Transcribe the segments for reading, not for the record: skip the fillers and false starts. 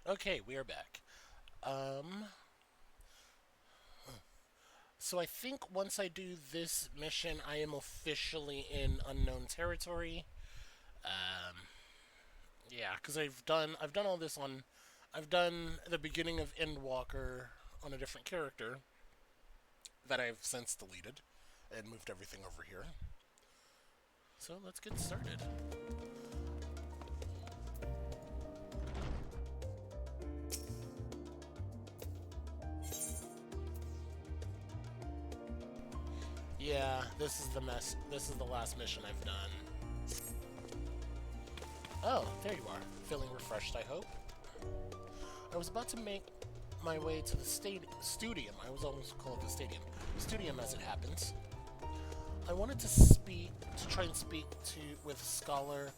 Okay, we are back. Um, so I think once I do this mission, I am officially in unknown territory. Um, yeah, because I've done all this on, I've done the beginning of Endwalker on a different character that I've since deleted and moved everything over here. So let's get started. Yeah, this is the mess. This is the last mission I've done. Oh, there you are. Feeling refreshed, I hope. I was about to make my way to the studium. I was almost called the stadium. Studium, as it happens. I wanted to try and speak to with Scholar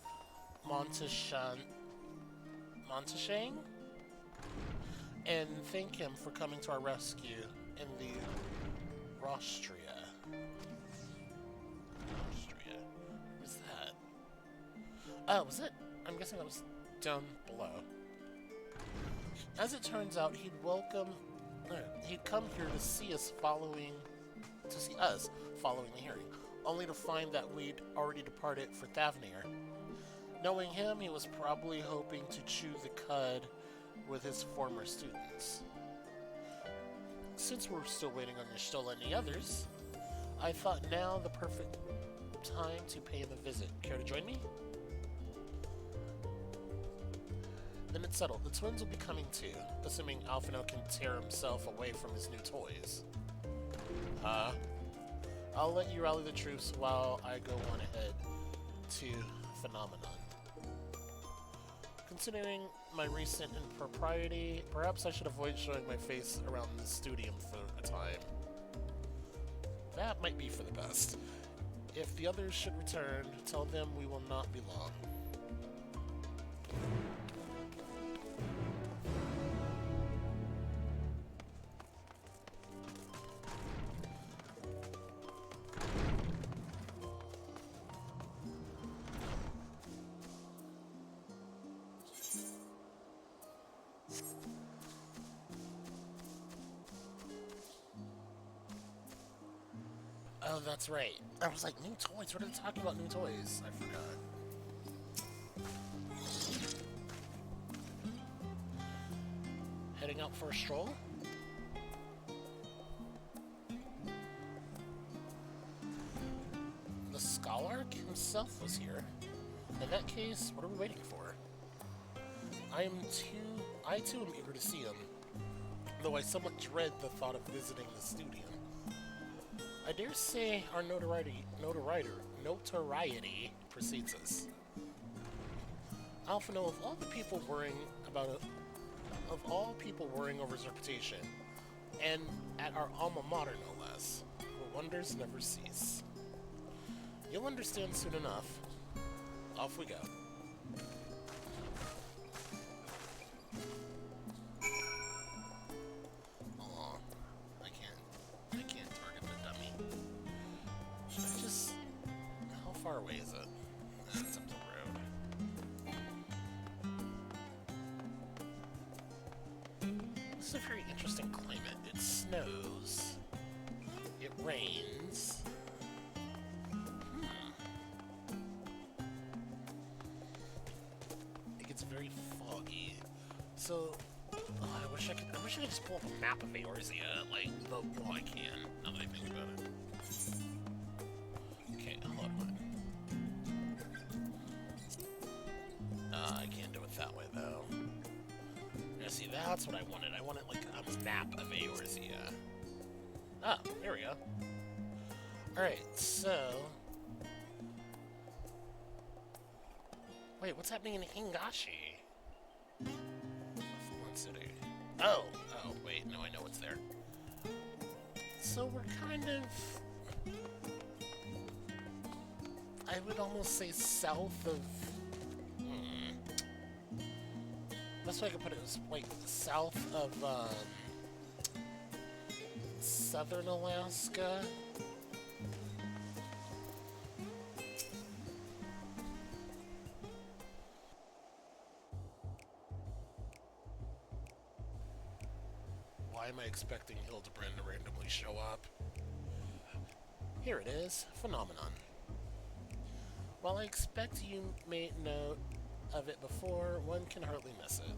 Monteshan, Monteshang, and thank him for coming to our rescue in the Rostria. Rostria. What's that? Oh, was it? I'm guessing that was down below. As it turns out, he'd come here to see us following the hearing, only to find that we'd already departed for Thavnir. Knowing him, he was probably hoping to chew the cud with his former students. Since we're still waiting on Yashtola and the others, I thought now the perfect time to pay him a visit. Care to join me? Then it's settled. The twins will be coming too, assuming Alphino can tear himself away from his new toys. Huh? I'll let you rally the troops while I go on ahead to Phenomenon. Considering my recent impropriety, perhaps I should avoid showing my face around the studium for a time. That might be for the best. If the others should return, tell them we will not be long. Oh, that's right. I was like, new toys? What are they talking about, new toys? I forgot. Heading out for a stroll? The Scholark himself was here. In that case, what are we waiting for? I too am eager to see him, though I somewhat dread the thought of visiting the studio. I dare say our notoriety precedes us. Alphino, of all people worrying over his reputation, and at our alma mater no less, the wonders never cease. You'll understand soon enough. Off we go. Aw, I can't target the dummy. Should I just, how far away is it? It's up the road. This is a very interesting climate. It snows. It rains. It gets very foggy. So, I wish I could just pull up a map of Eorzea. Like, well, I can, now that I think about it. Okay, hold on. I can't do it that way, though. Yeah, see, that's what I wanted. I wanted, like, a map of Eorzea. Ah, there we go. Alright, so... Wait, what's happening in Hingashi? One city. Oh, wait, no, I know what's there. So we're kind of... I would almost say south of... Best way I could put it is, like, south of, southern Alaska. why am I expecting Hildebrand to randomly show up? Here it is, Phenomenon. While I expect you may know of it before, one can hardly miss it.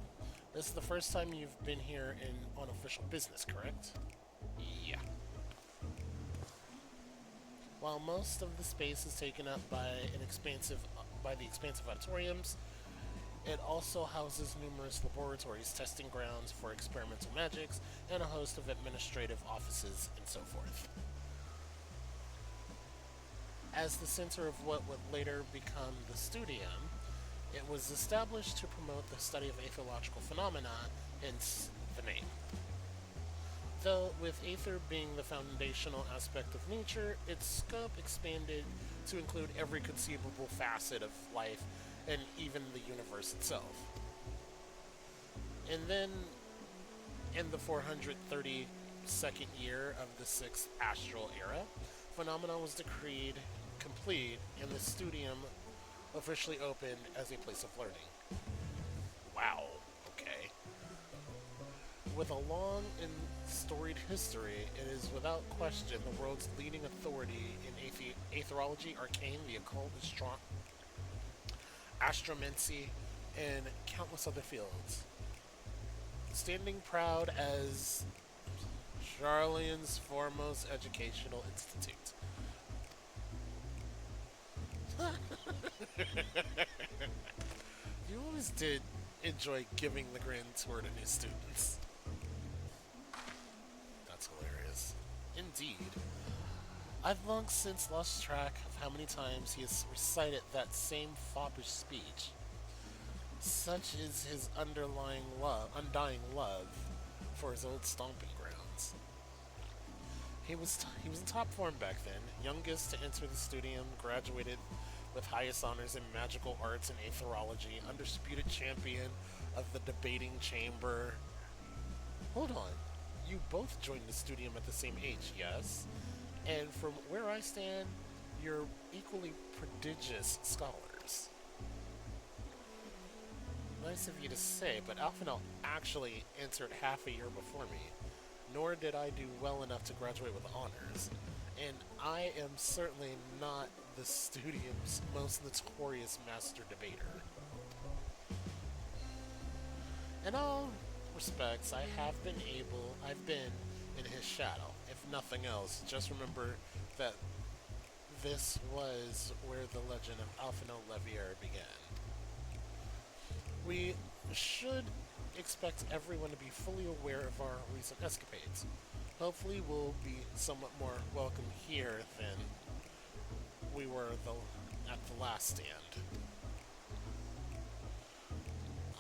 This is the first time you've been here on official business, correct? Yeah. While most of the space is taken up by the expansive auditoriums, it also houses numerous laboratories, testing grounds for experimental magics, and a host of administrative offices and so forth. As the center of what would later become the Studium, it was established to promote the study of aetherological phenomena, hence the name. Though, with aether being the foundational aspect of nature, its scope expanded to include every conceivable facet of life and even the universe itself. And then, in the 432nd year of the 6th astral era, Phenomena was decreed complete and the Studium officially opened as a place of learning. Wow, okay. With a long and storied history, it is without question the world's leading authority in aetherology, arcane, the occult, astromancy, and countless other fields. Standing proud as Charlian's foremost educational institute. You always did enjoy giving the grand tour to new students. That's hilarious. Indeed. I've long since lost track of how many times he has recited that same foppish speech. Such is his undying love for his old stomping grounds. He was in top form back then, youngest to enter the Studium, graduated with highest honors in magical arts and aetherology, undisputed champion of the debating chamber. Hold on, you both joined the Studium at the same age, yes? And from where I stand, you're equally prodigious scholars. Nice of you to say, but Alphanel actually entered half a year before me, nor did I do well enough to graduate with honors, and I am certainly not the Studium's most notorious master debater. In all respects, I've been in his shadow. If nothing else, just remember that this was where the legend of Alphino Levier began. We should expect everyone to be fully aware of our recent escapades. Hopefully we'll be somewhat more welcome here than we were at the last stand.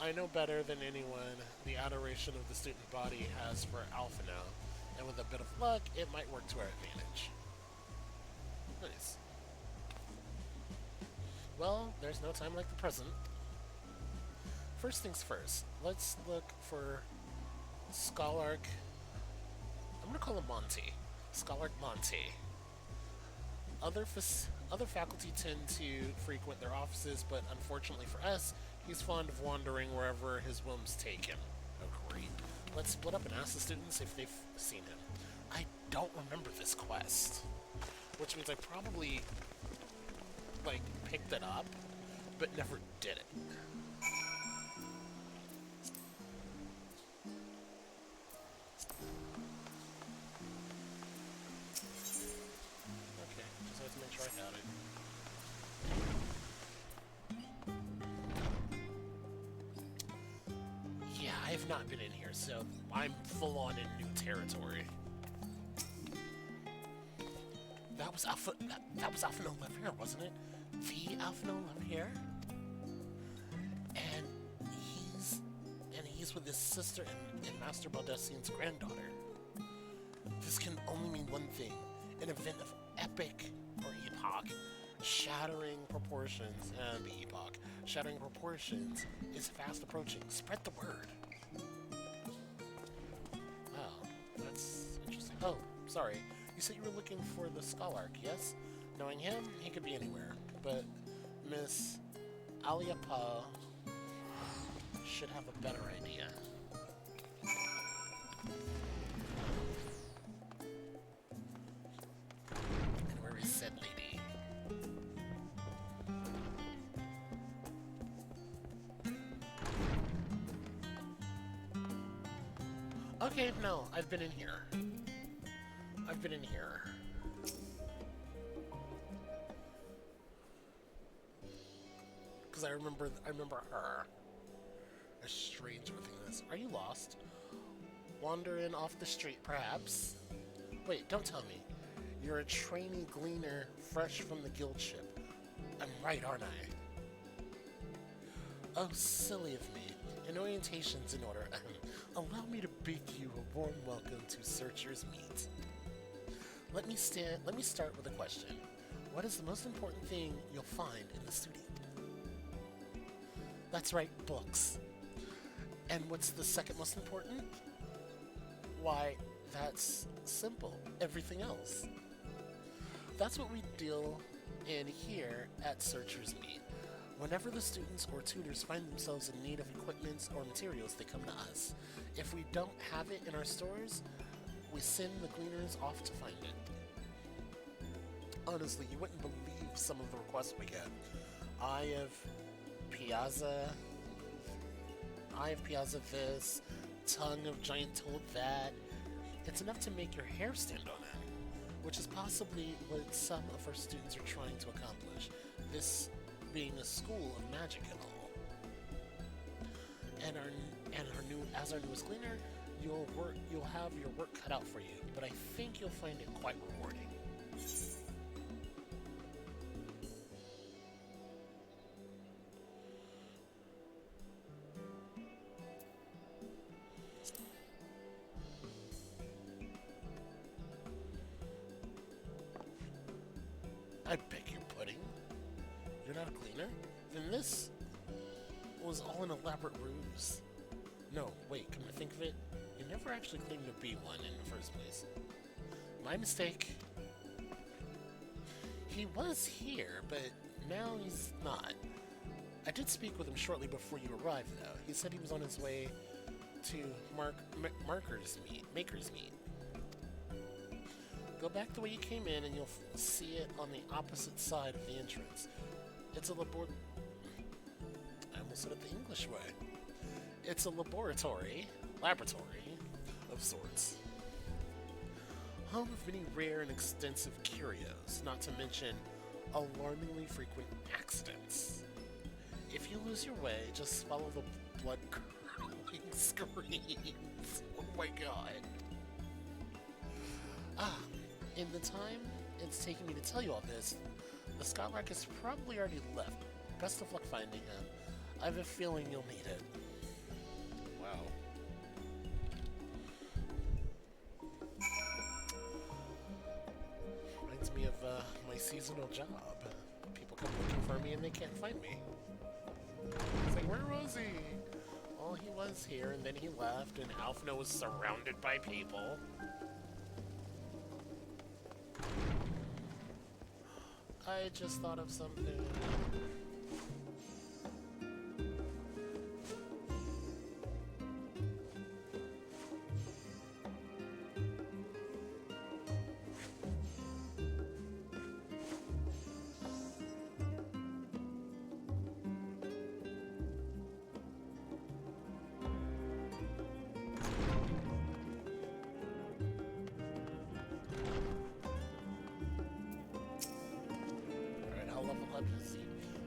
I know better than anyone the adoration of the student body has for Alphino, and with a bit of luck, it might work to our advantage. Nice. Well, there's no time like the present. First things first, let's look for Scholark. I'm gonna call him Monty. Scholark Monty. Other faculty tend to frequent their offices, but unfortunately for us, he's fond of wandering wherever his whims take him. Oh, great. Let's split up and ask the students if they've seen him. I don't remember this quest, which means I probably, picked it up, but never did it. Okay, just have to make sure I got it. Yeah, I have not been in here, so I'm full on in new territory. That was Alphino Levier, wasn't it? The Alphino Levier? And he's with his sister and Master Baldessian's granddaughter. This can only mean one thing. An event of epic or epoch shattering proportions, and the epoch shattering proportions is fast approaching. Spread the word. Wow, that's interesting. Oh, sorry. You said you were looking for the Scholark, yes? Knowing him, he could be anywhere. But Miss Aliapa should have a better idea. Okay, no, I've been in here. I've been in here. Because I remember her. A strange looking this. Are you lost? Wandering off the street, perhaps? Wait, don't tell me. You're a trainee gleaner fresh from the guild ship. I'm right, aren't I? Oh, silly of me. An orientation's in order. Allow me to bid you a warm welcome to Searcher's Meet. Let me start with a question. What is the most important thing you'll find in the studio? That's right, books. And what's the second most important? Why, that's simple. Everything else. That's what we deal in here at Searcher's Meet. Whenever the students or tutors find themselves in need of equipment or materials, they come to us. If we don't have it in our stores, we send the gleaners off to find it. Honestly, you wouldn't believe some of the requests we get. Eye of Piazza this, tongue of giant toad that. It's enough to make your hair stand on end, which is possibly what some of our students are trying to accomplish. This being a school of magic and all. And as our newest gleaner, you'll have your work cut out for you, but I think you'll find it quite rewarding. I beg your pudding. You're not a cleaner? Then this was all an elaborate ruse. No, wait, come to think of it, you never actually claimed to be one in the first place. My mistake. He was here, but now he's not. I did speak with him shortly before you arrived, though. He said he was on his way to Maker's Meet. Go back the way you came in and you'll see it on the opposite side of the entrance. It's a laboratory. I almost said it the English way. It's a laboratory of sorts. Home of many rare and extensive curios, not to mention alarmingly frequent accidents. If you lose your way, just follow the blood-curdling screams. Oh my god. In the time it's taken me to tell you all this, the Skylark has probably already left. Best of luck finding him. I have a feeling you'll need it. Wow. Reminds me of my seasonal job. People come looking for me and they can't find me. It's like, where was he? Well, he was here and then he left and Alphna was surrounded by people. I just thought of something.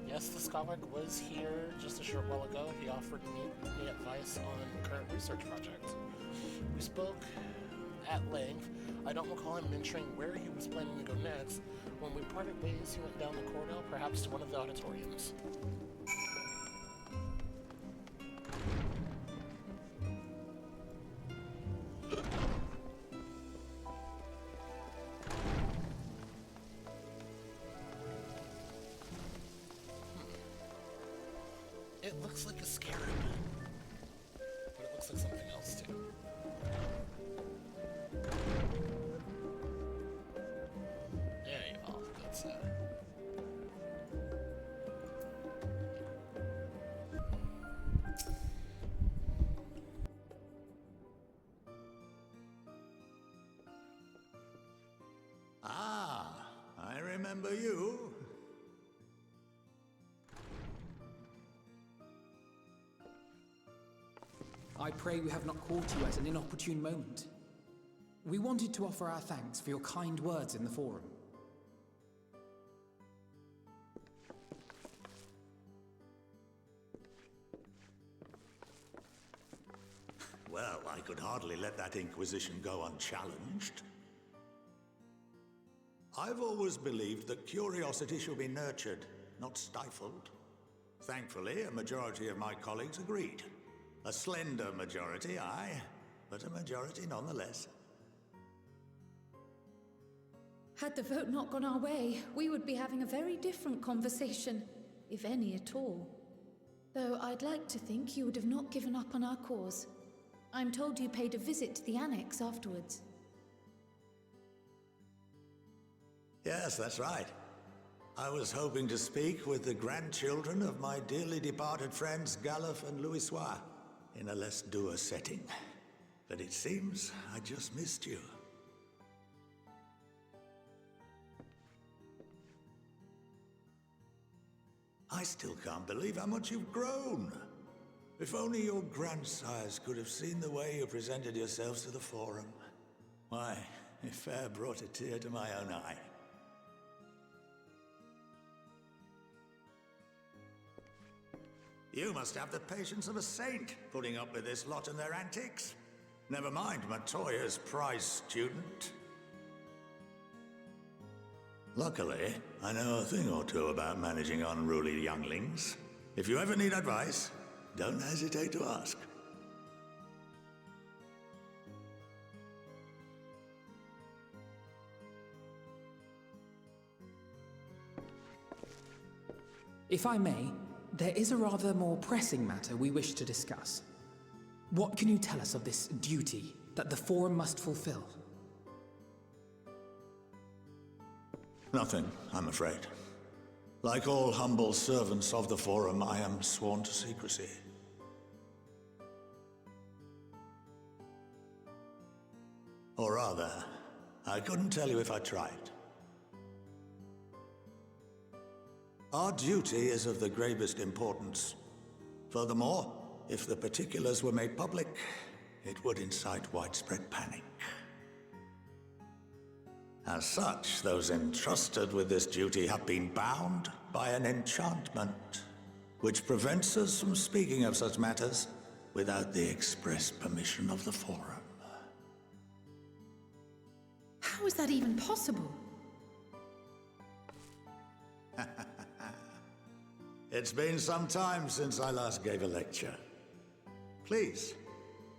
Yes, the Skylark was here just a short while ago. He offered me advice on current research projects. We spoke at length. I don't recall him mentioning where he was planning to go next. When we parted ways, he went down the corridor, perhaps to one of the auditoriums. It looks like a scarab, but it looks like something else too. There you are, that's it. Ah, I remember you. I pray we have not caught you at an inopportune moment. We wanted to offer our thanks for your kind words in the forum. Well, I could hardly let that Inquisition go unchallenged. I've always believed that curiosity should be nurtured, not stifled. Thankfully, a majority of my colleagues agreed. A slender majority, aye, but a majority nonetheless. Had the vote not gone our way, we would be having a very different conversation, if any at all. Though I'd like to think you would have not given up on our cause. I'm told you paid a visit to the Annex afterwards. Yes, that's right. I was hoping to speak with the grandchildren of my dearly departed friends Galuf and Louisoix in a less dour setting. But it seems I just missed you. I still can't believe how much you've grown. If only your grandsires could have seen the way you presented yourselves to the Forum. Why, it fair brought a tear to my own eye. You must have the patience of a saint, putting up with this lot and their antics. Never mind Matoya's prize student. Luckily, I know a thing or two about managing unruly younglings. If you ever need advice, don't hesitate to ask. If I may, there is a rather more pressing matter we wish to discuss. What can you tell us of this duty that the Forum must fulfill? Nothing, I'm afraid. Like all humble servants of the Forum, I am sworn to secrecy. Or rather, I couldn't tell you if I tried. Our duty is of the gravest importance. Furthermore, if the particulars were made public, it would incite widespread panic. As such, those entrusted with this duty have been bound by an enchantment, which prevents us from speaking of such matters without the express permission of the Forum. How is that even possible? It's been some time since I last gave a lecture. Please,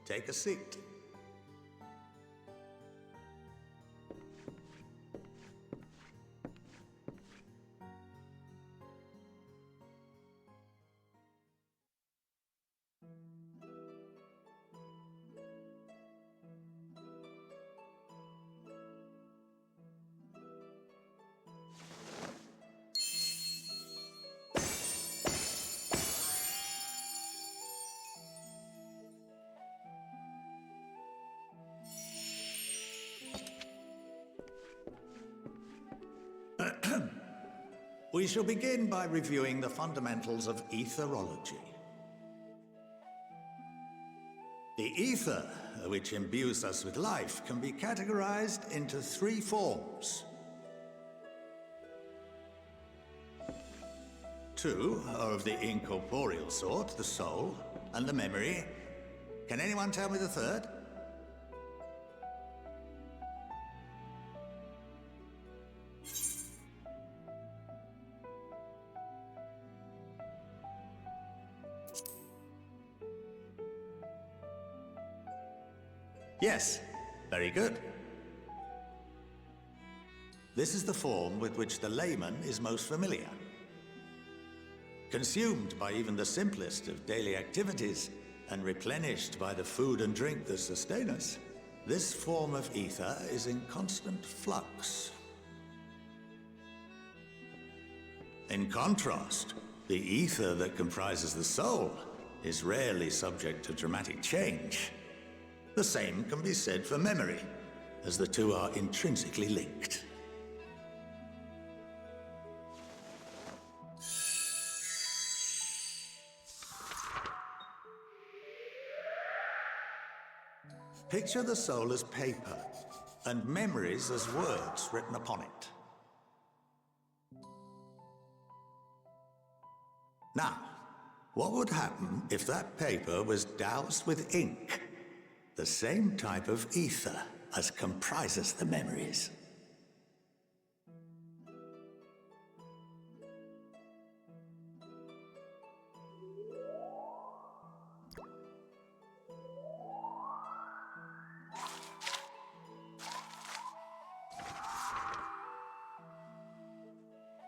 take a seat. We shall begin by reviewing the fundamentals of etherology. The ether, which imbues us with life, can be categorized into three forms. Two are of the incorporeal sort, the soul and the memory. Can anyone tell me the third? Yes, very good. This is the form with which the layman is most familiar. Consumed by even the simplest of daily activities, and replenished by the food and drink that sustain us, this form of ether is in constant flux. In contrast, the ether that comprises the soul is rarely subject to dramatic change. The same can be said for memory, as the two are intrinsically linked. Picture the soul as paper, and memories as words written upon it. Now, what would happen if that paper was doused with ink? The same type of ether as comprises the memories.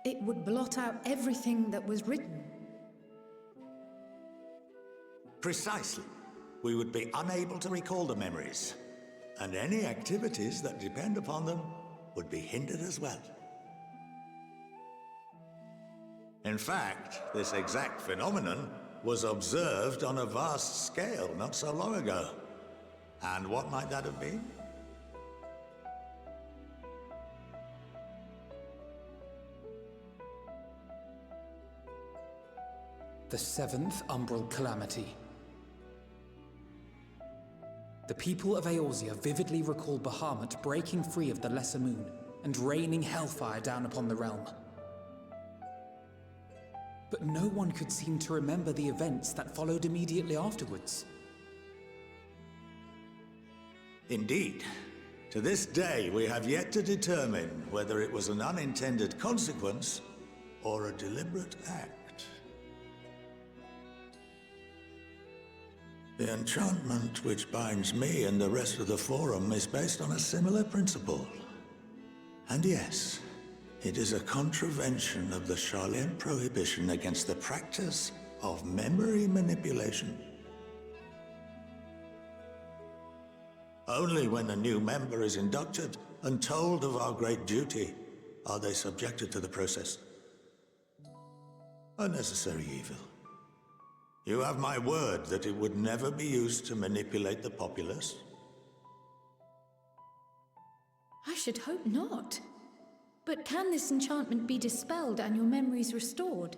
It would blot out everything that was written. Precisely. We would be unable to recall the memories, and any activities that depend upon them would be hindered as well. In fact, this exact phenomenon was observed on a vast scale not so long ago. And what might that have been? The seventh Umbral Calamity. The people of Eorzea vividly recall Bahamut breaking free of the Lesser Moon and raining hellfire down upon the realm. But no one could seem to remember the events that followed immediately afterwards. Indeed. To this day, we have yet to determine whether it was an unintended consequence or a deliberate act. The enchantment which binds me and the rest of the Forum is based on a similar principle. And yes, it is a contravention of the Sharlayan prohibition against the practice of memory manipulation. Only when a new member is inducted and told of our great duty are they subjected to the process. A necessary evil. You have my word that it would never be used to manipulate the populace? I should hope not. But can this enchantment be dispelled and your memories restored?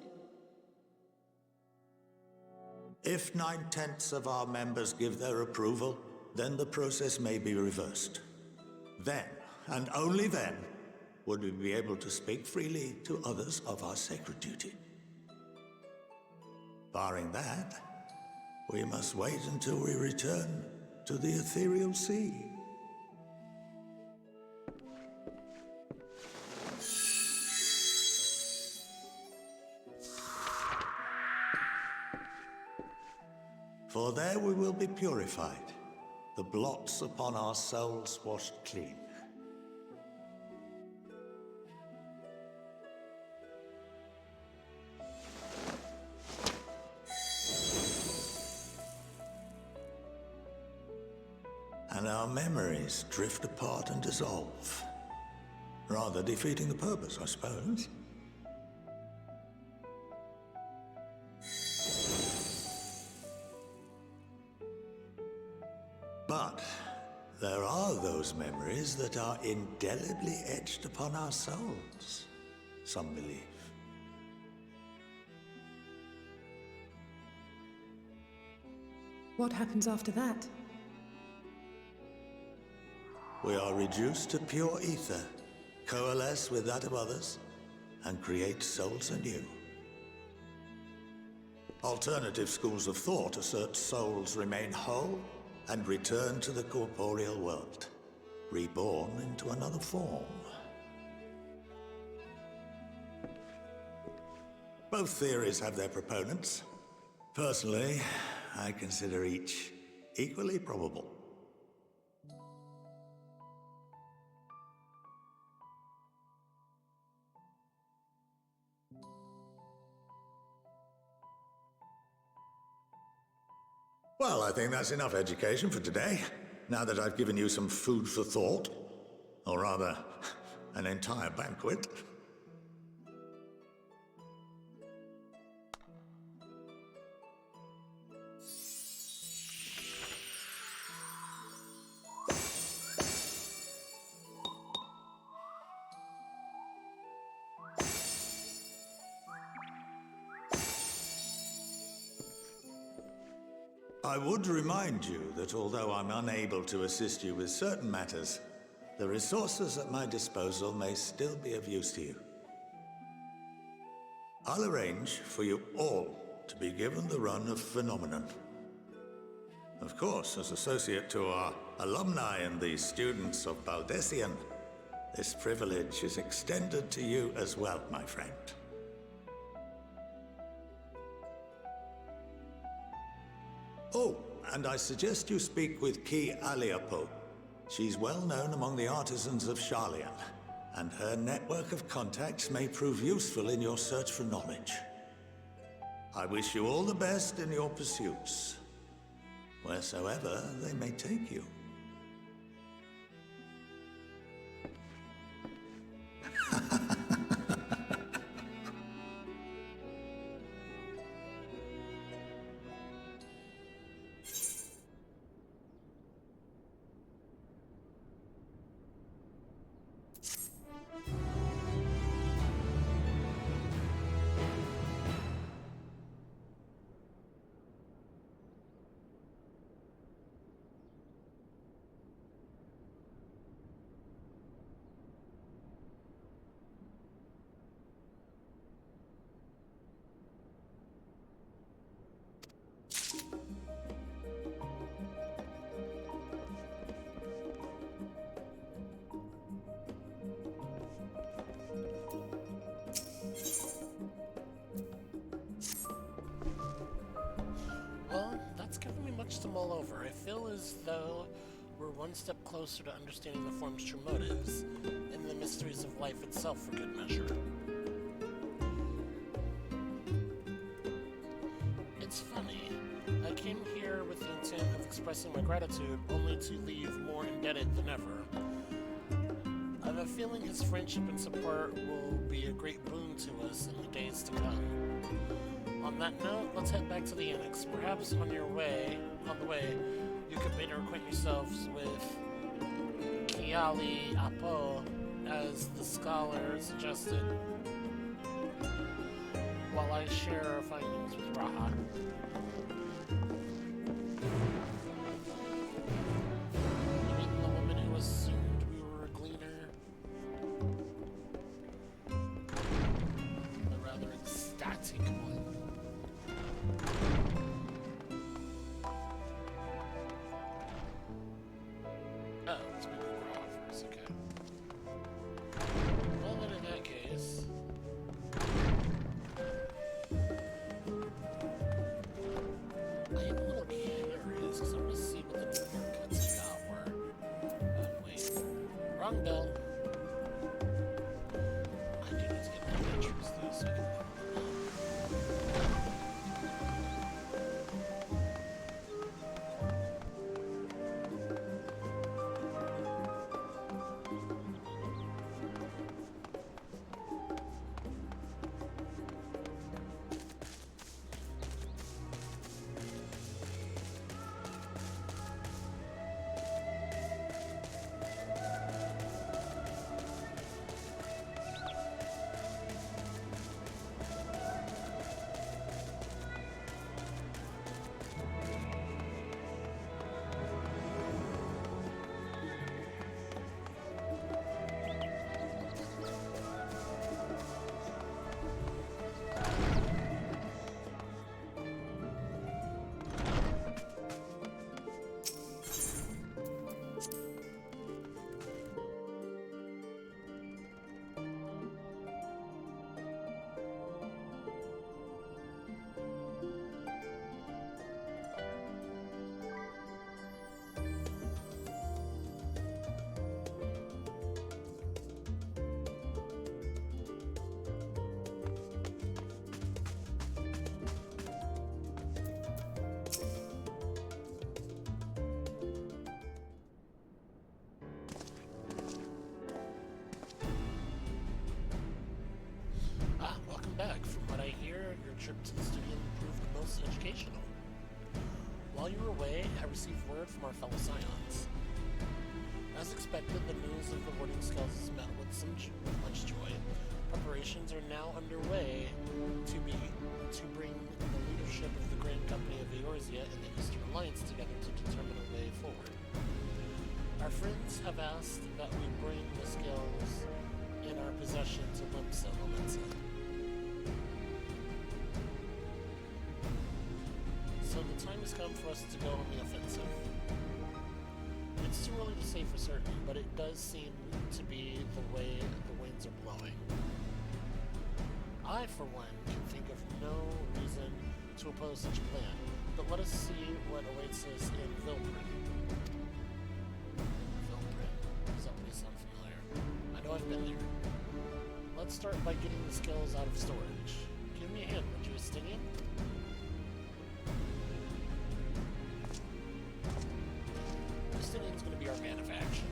If 9/10 of our members give their approval, then the process may be reversed. Then, and only then, would we be able to speak freely to others of our sacred duty. Barring that, we must wait until we return to the ethereal sea. For there we will be purified, the blots upon our souls washed clean. And our memories drift apart and dissolve. Rather defeating the purpose, I suppose. But there are those memories that are indelibly etched upon our souls, some believe. What happens after that? We are reduced to pure ether, coalesce with that of others, and create souls anew. Alternative schools of thought assert souls remain whole and return to the corporeal world, reborn into another form. Both theories have their proponents. Personally, I consider each equally probable. Well, I think that's enough education for today, now that I've given you some food for thought. Or rather, an entire banquet. I would remind you that although I'm unable to assist you with certain matters, the resources at my disposal may still be of use to you. I'll arrange for you all to be given the run of Phenomenon. Of course, as associate to our alumni and the students of Baldessian, this privilege is extended to you as well, my friend. Oh, and I suggest you speak with Ki Aliapo. She's well known among the artisans of Sharlayan, and her network of contacts may prove useful in your search for knowledge. I wish you all the best in your pursuits, wheresoever they may take you. Well, that's given me much to mull over. I feel as though we're one step closer to understanding the form's true motives, and the mysteries of life itself for good measure. It's funny. I came here with the intent of expressing my gratitude, only to leave more indebted than ever. I have a feeling his friendship and support will be a great boon to us in the days to come. On that note, let's head back to the Annex. Perhaps on the way, you could better acquaint yourselves with Kiali Apo, as the scholar suggested, while I share our findings with Raha. You mean the woman who assumed we were a gleaner? A rather ecstatic one. Oh, it's maybe Raha first, okay. Well, then in that case... I am a little curious, because I want to see what the new haircuts you got were. Wait. Wrong bell. I do need to get my pictures, though, so I can... Welcome back. From what I hear, your trip to the studio proved most educational. While you were away, I received word from our fellow Scions. As expected, the news of the warding skills is met with much joy. Preparations are now underway to bring the leadership of the Grand Company of Eorzea and the Eastern Alliance together to determine a way forward. Our friends have asked that we bring the skills in our possession to Limsa. So the time has come for us to go on the offensive. It's too early to say for certain, but it does seem to be the way the winds are blowing. I, for one, can think of no reason to oppose such a plan, but let us see what awaits us in Vilbrin. Vilbrin. Does that place sound familiar? I know I've been there. Let's start by getting the skills out of storage. Give me a hand, would you, Estinian? Estinian's going to be our man of action.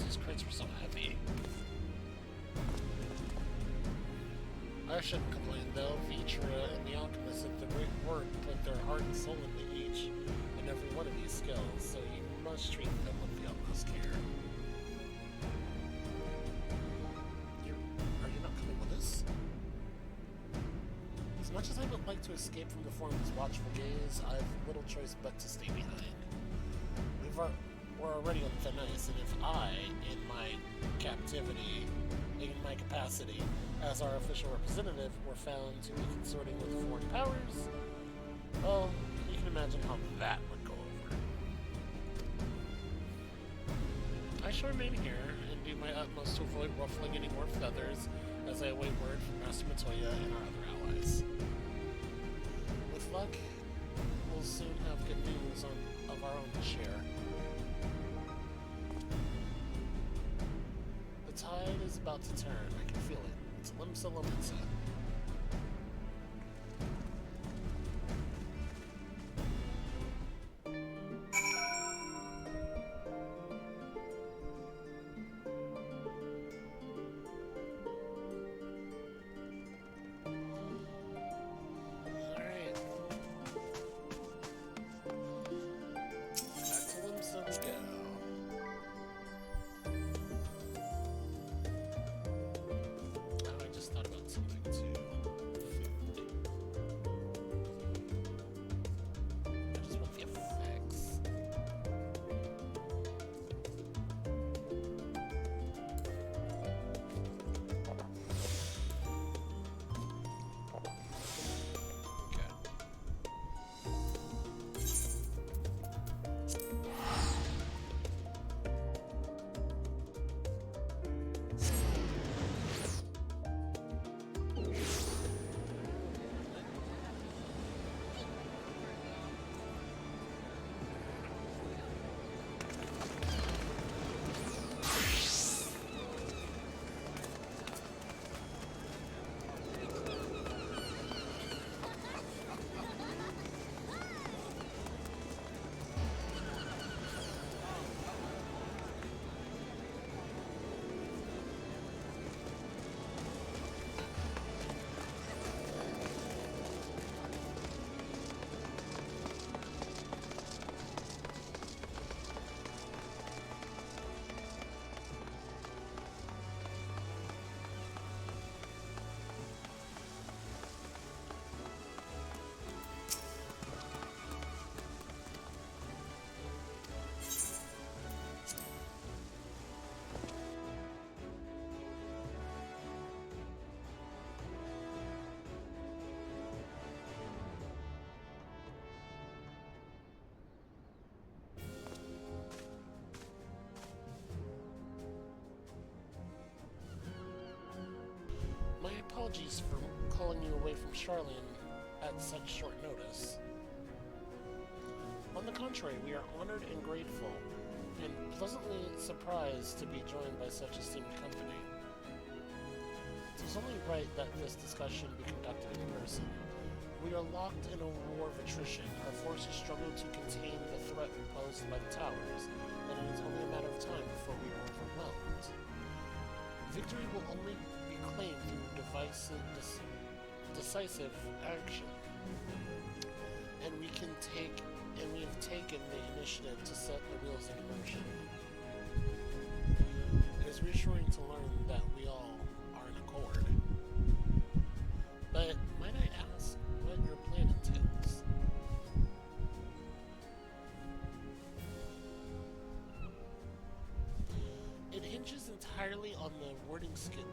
These crates were so heavy. I shouldn't complain though. Vitra and the alchemists at the great work put their heart and soul into each and every one of these skills, so you must treat them with the utmost care. Are you not coming with us? As much as I would like to escape from the Foreman's watchful gaze, I have little choice but to stay behind. We're already on thin ice, and if I, in my capacity as our official representative, were found to be consorting with foreign powers, well, you can imagine how that would go over. I shall remain here and do my utmost to avoid ruffling any more feathers as I await word from Master Matoya and our other allies. With luck, we'll soon have good news of our own share. The tide is about to turn. I can feel it. It's Limsa. Alright. Back to Limsa we go. My apologies for calling you away from Charlene at such short notice. On the contrary, we are honored and grateful, and pleasantly surprised to be joined by such esteemed company. To was only right that this discussion be conducted in person. We are locked in a war of attrition. Our forces struggle to contain the threat posed by the towers, and it is only a matter of time before we are overwhelmed. Victory will only be claimed through decisive action, and we have taken the initiative to set the wheels in motion. It is reassuring to learn that we all are in accord. But might I ask what your plan entails? It hinges entirely on the wording skills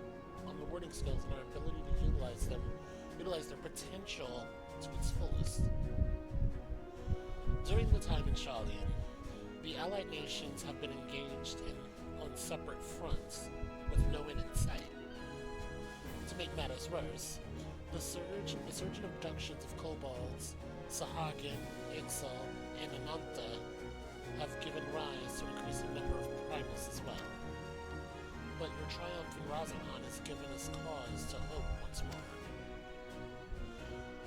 and our ability to utilize their potential to its fullest. During the time in Shalian, the Allied nations have been engaged on separate fronts with no end in sight. To make matters worse, the surge and abductions of kobolds, Sahagin, Ixal, and Ananta have given rise to an increasing number of primals as well. But your triumph in Razarhan has given us cause to hope once more.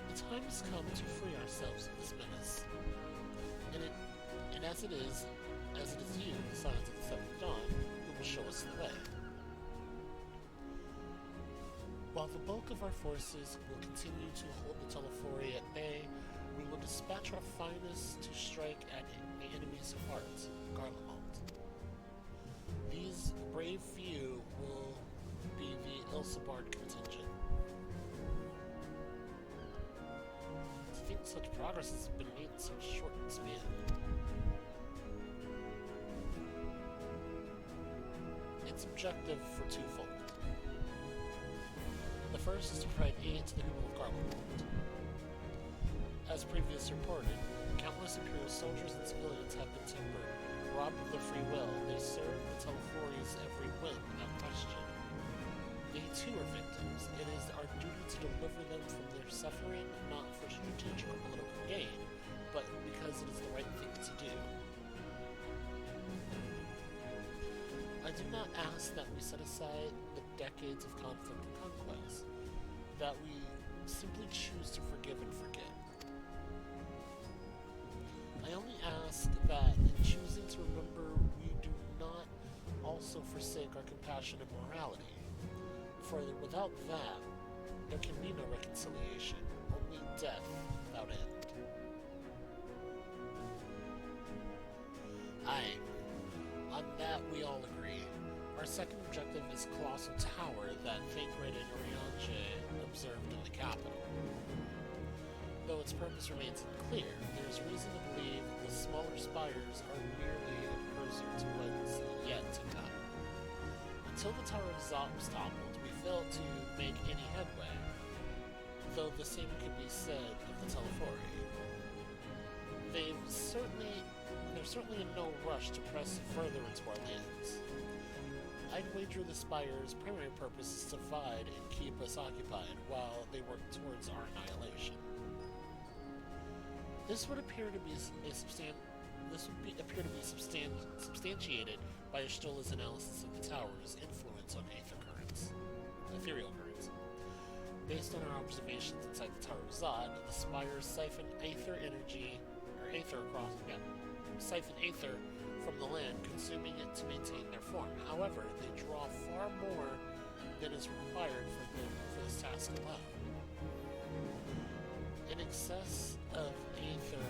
The time has come to free ourselves of this menace. And as it is you, the Scions of the Seventh Dawn, who will show us the way. While the bulk of our forces will continue to hold the Telefori at bay, we will dispatch our finest to strike at the enemy's heart, Garlemald. These brave few will be the Ilsabard contingent. To think such progress has been made in such a short span. Its objective for twofold. The first is to provide aid to the people of Garlemald. As previously reported, countless Imperial soldiers and civilians have been tempered, robbed of their free will. They serve the Telefori's every whim without question. They too are victims. It is our duty to deliver them from their suffering, not for strategic or political gain, but because it is the right thing to do. I do not ask that we set aside the decades of conflict and conquest, that we simply choose to forgive and forget. I only ask that in choosing to remember, we do not also forsake our compassion and morality, for without that, there can be no reconciliation, only death without end. Aye, on that we all agree. Our second objective is Colossal Tower that Thancred and Oriange observed in the capital. Though its purpose remains unclear, there is reason to believe the smaller spires are merely a precursor to what's yet to come. Until the Tower of Zop was toppled, we failed to make any headway, though the same could be said of the Telefori. They're certainly in no rush to press further into our lands. I'd wager the Spire's primary purpose is to divide and keep us occupied while they work towards our annihilation. This would appear to be substantiated by Ashtola's analysis of the tower's influence on ethereal currents. Based on our observations inside the Tower of Zod, the Spires siphon siphon aether from the land, consuming it to maintain their form. However, they draw far more than is required for this task alone. An excess of aether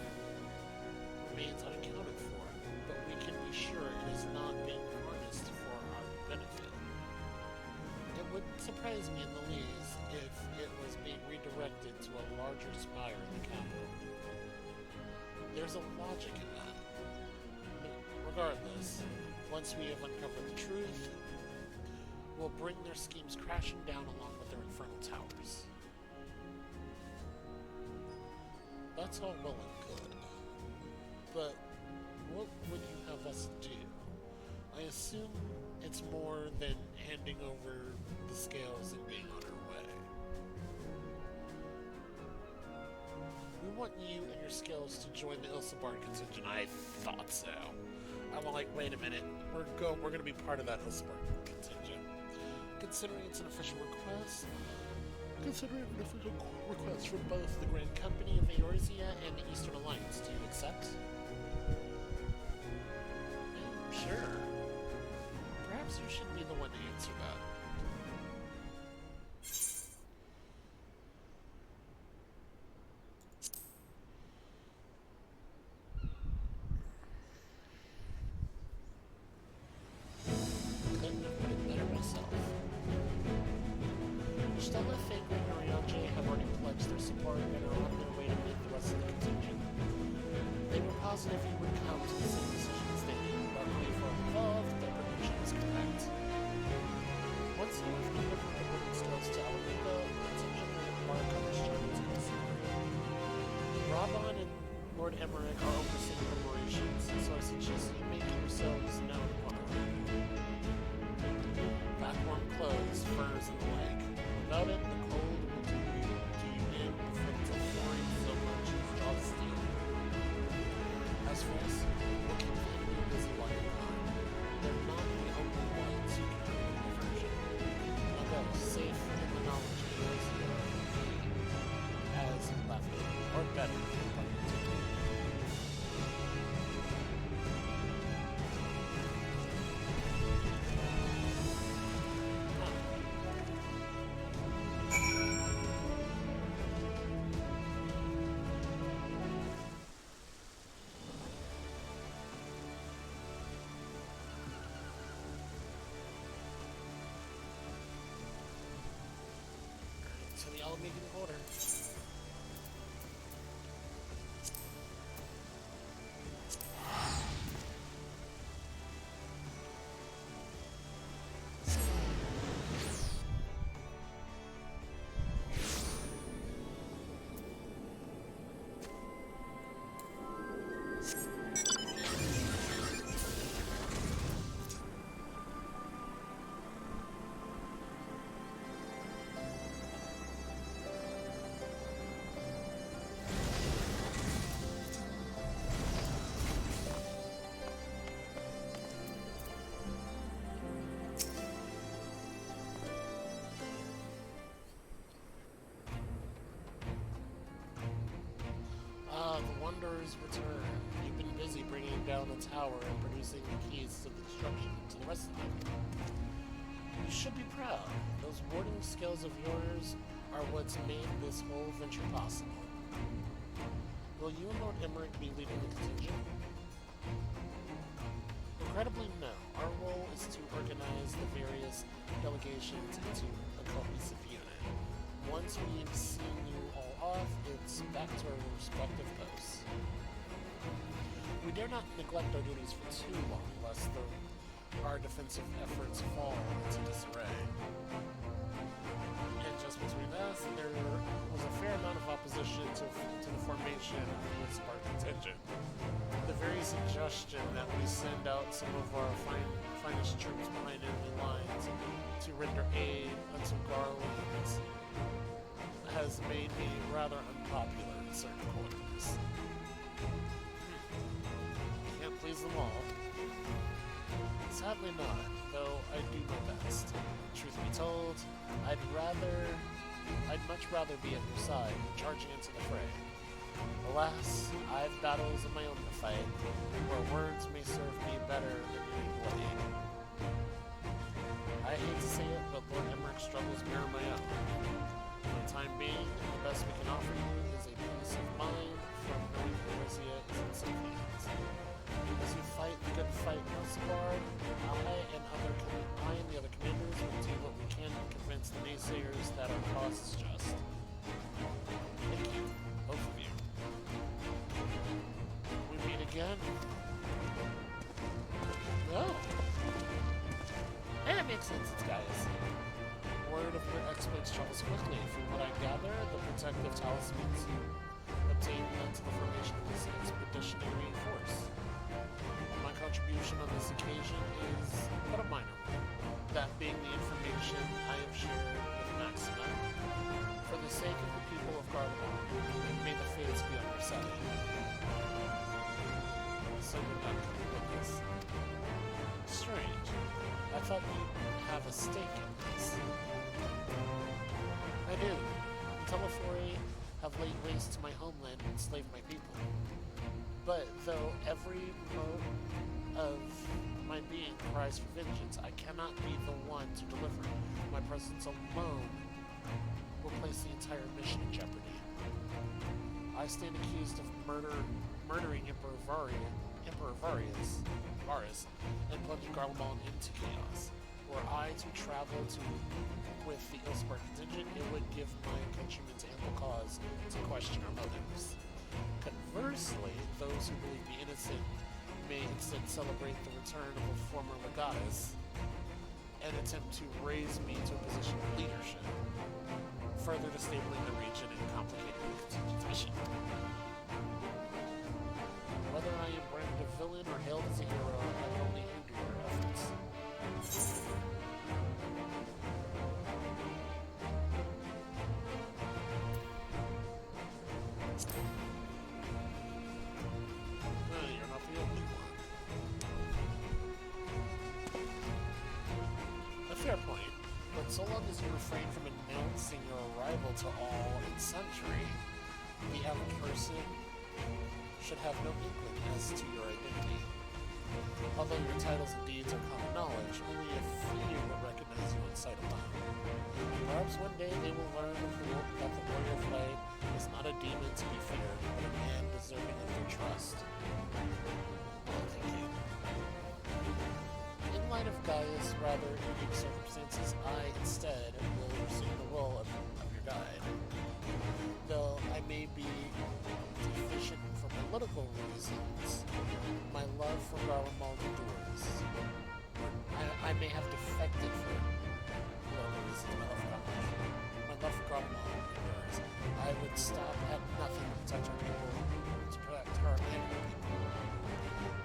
remains unaccounted for, but we can be sure it is not being harnessed for our benefit. It wouldn't surprise me in the least if it was being redirected to a larger spire in the capital. There's a logic in that. Regardless, once we have uncovered the truth, we'll bring their schemes crashing down along with their infernal towers. That's all well and good. But what would you have us do? I assume it's more than handing over the scales and being on our way. We want you and your scales to join the Ilsabard contingent. I thought so. I'm like, wait a minute. We're gonna be part of that Ilsabard contingent. Considering an official request from both the Grand Company of Eorzea and the Eastern Alliance, do you accept? Sure. Perhaps you should be the one to answer that. Couldn't have put it better myself. Stella, Faker, and Ariane have already pledged their support and are on their way to meet the rest of the contingent. They were positive you would come to the same decision as they did, but before involved, their prediction is correct. Once you have delivered the wooden stones to Alameda, the contingent will require coverage journey to consider. Raban and Lord Emmerich are overseeing preparations, so I suggest you make yourselves known on a platform clothes, furs, and the like. Without it, the cold will do you in before the flooring so much as jaw steel. As for us, we'll keep the enemy busy while you're gone. They're not the only ones who can do the diversion. Now go, safe in the knowledge of yours as left, or better, pun intended. To the Alameda border. The Wanderers return. You've been busy bringing down the tower and producing the keys to the destruction to the rest of them. You should be proud. Those warding skills of yours are what's made this whole venture possible. Will you and Lord Emmerich be leading the contingent? Incredibly, no. Our role is to organize the various delegations into a cohesive unit. Once we've seen you all off, it's back to our respective posts. We dare not neglect our duties for too long, lest our defensive efforts fall into disarray. And just between us, there was a fair amount of opposition to the formation of the Spark contingent. The very suggestion that we send out some of our finest troops behind enemy lines to render aid unto Garlands has made me rather unpopular in certain quarters. Can't please them all. Sadly not, though I do my best. Truth be told, I'd much rather be at your side than charging into the fray. Alas, I've battles of my own to fight, where words may serve me better than any blade. I hate to say it, but Lord Emmerich's struggles mirror my own. For the time being, the best we can offer you is a peace of mind from knowing Eorzea is in safe hands. As you fight the good fight in Osgard, I and the other commanders will do what we can to convince the naysayers that our cause is just. Thank you, both of you. We meet again? No. And it makes sense, it's Gaius. Word of your exploits travels quickly. From what I gather, the protective talismans you obtained led to the formation of this expeditionary force. My contribution on this occasion is but a minor one, that being the information I have shared with Maxima. For the sake of the people of Garland, may the fates be on your side. So you're not coming with us. Strange. I thought you'd have a stake in this. I do. The Telephori have laid waste to my homeland and enslaved my people. But though every mote of my being cries for vengeance, I cannot be the one to deliver. My presence alone will place the entire mission in jeopardy. I stand accused of murdering Emperor Varus, and plunging Garlemald into chaos. Were I to travel with the Ilspark contingent, it would give my countrymen ample cause to question our motives. Conversely, those who believe me innocent may instead celebrate the return of a former legatus and attempt to raise me to a position of leadership, further disabling the region and complicating the contingent's mission. Whether I am branded a villain or hailed as a hero, I will only hinder your efforts. You're not the only one. A fair point, but so long as you refrain from announcing your arrival to all and sundry, the average person should have no inkling as to your identity. Although your titles and deeds are common knowledge, only a few will recognize you in sight alone. Perhaps one day they will learn that the warrior of light is not a demon to be feared, but a man deserving of their trust. Well, thank you. In light of Gaia's rather unique circumstances, I instead will assume the role of your guide. Though I may be deficient for political reasons, my love for Garlemald endures. I may have defected for political reasons, my love for Garlemald endures. I would stop at nothing to protect our people, to protect her and her people.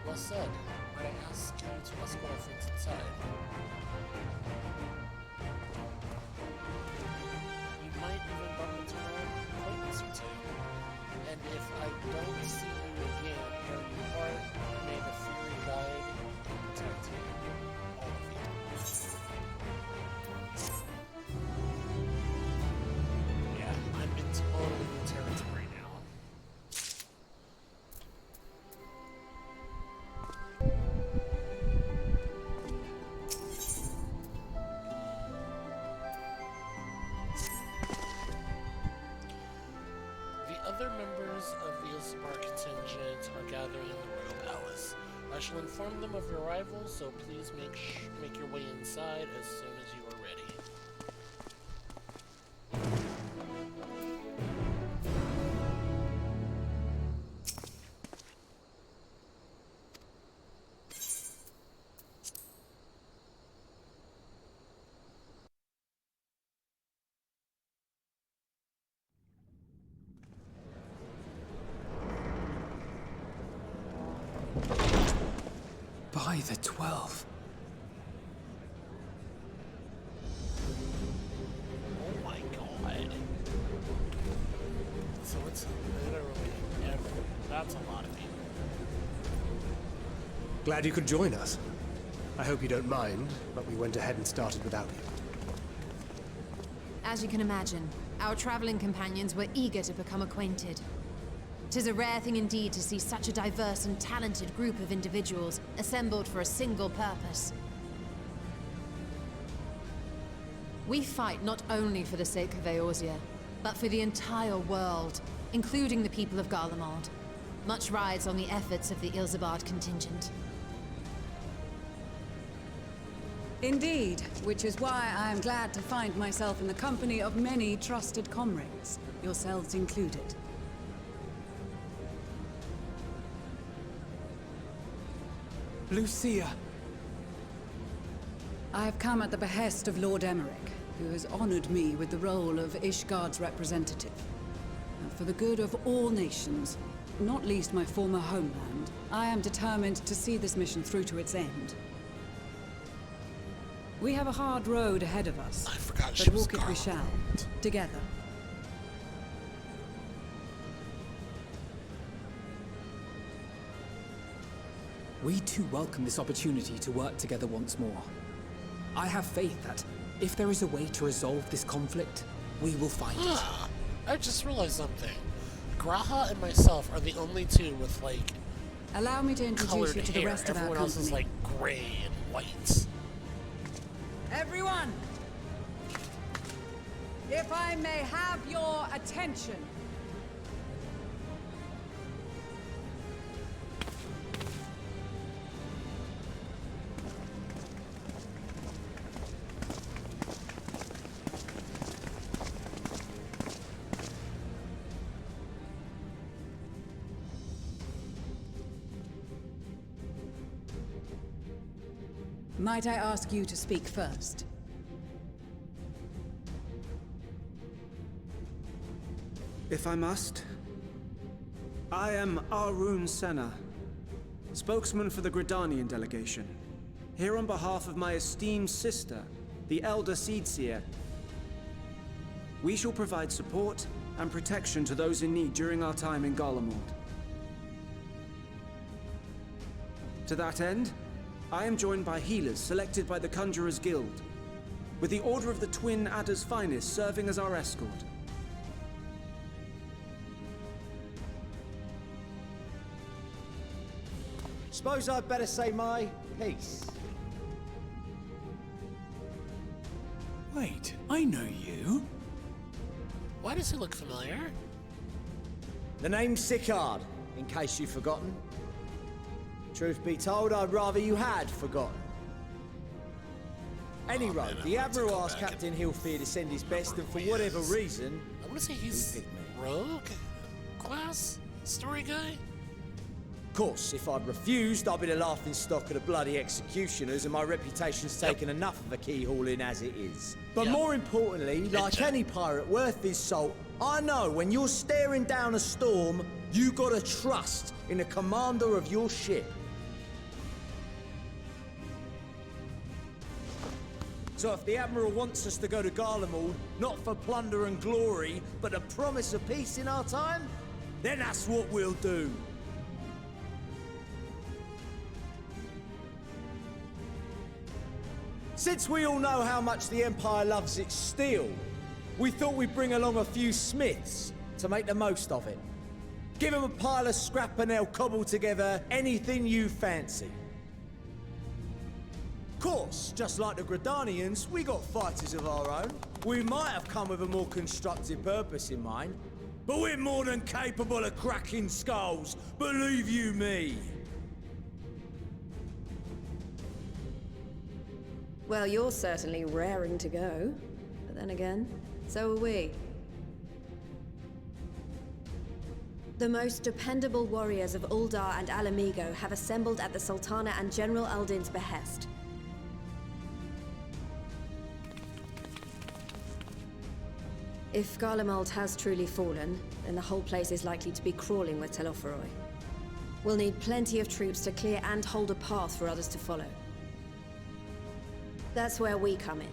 Well said. Might I ask you to escort our friends inside? You might even bump into an old acquaintance or two. And if I don't see you again, here you are, may the Fury guide and protect you. All of you. Yeah, I'm in totally new territory now. Other members of the Ilspark contingent are gathering in the Royal Palace. I shall inform them of your arrival, so please make your way inside as soon as you are ready. By the 12. Oh my god. So it's literally that's a lot of people. Glad you could join us. I hope you don't mind, but we went ahead and started without you. As you can imagine, our traveling companions were eager to become acquainted. 'Tis a rare thing indeed to see such a diverse and talented group of individuals assembled for a single purpose. We fight not only for the sake of Eorzea, but for the entire world, including the people of Garlemald. Much rides on the efforts of the Ilsabard contingent. Indeed, which is why I am glad to find myself in the company of many trusted comrades, yourselves included. Lucia! I have come at the behest of Lord Emmerich, who has honored me with the role of Ishgard's representative. And for the good of all nations, not least my former homeland, I am determined to see this mission through to its end. We have a hard road ahead of us, I forgot she but was walk it we shall, Garlemald. together. We too welcome this opportunity to work together once more. I have faith that if there is a way to resolve this conflict, we will find it. I just realized something. Graha and myself are the only two with, like, Allow me to introduce colored you to the hair. rest of our Everyone company. else is, like, gray and white. Everyone! If I may have your attention. Might I ask you to speak first? If I must. I am Arun Senna, spokesman for the Gridanian delegation, here on behalf of my esteemed sister, the Elder Seedseer. We shall provide support and protection to those in need during our time in Garlemald. To that end, I am joined by healers selected by the Conjurers Guild, with the Order of the Twin Adder's Finest serving as our escort. Suppose I'd better say my piece. Wait, I know you. Why does he look familiar? The name's Sicard, in case you've forgotten. Truth be told, I'd rather you had forgotten. Anyway, man, the I'd like to Admiral go asked back Captain Hilfear to send his best, and for whatever reason, I want to say he's picked me. rogue class story guy. Of course, if I'd refused, I'd be the laughing stock of the bloody executioners, and my reputation's taken enough of a keyhauling as it is. But Yep. more importantly, like any pirate worth his salt, I know when you're staring down a storm, you gotta trust in the commander of your ship. So if the Admiral wants us to go to Garlemald, not for plunder and glory, but the promise of peace in our time, then that's what we'll do. Since we all know how much the Empire loves its steel, we thought we'd bring along a few smiths to make the most of it. Give them a pile of scrap and they'll cobble together anything you fancy. Of course, just like the Gridanians, we got fighters of our own. We might have come with a more constructive purpose in mind, but we're more than capable of cracking skulls, believe you me. Well, you're certainly raring to go. But then again, so are we. The most dependable warriors of Uldar and Alamigo have assembled at the Sultana and General Aldin's behest. If Garlemald has truly fallen, then the whole place is likely to be crawling with Telophoroi. We'll need plenty of troops to clear and hold a path for others to follow. That's where we come in.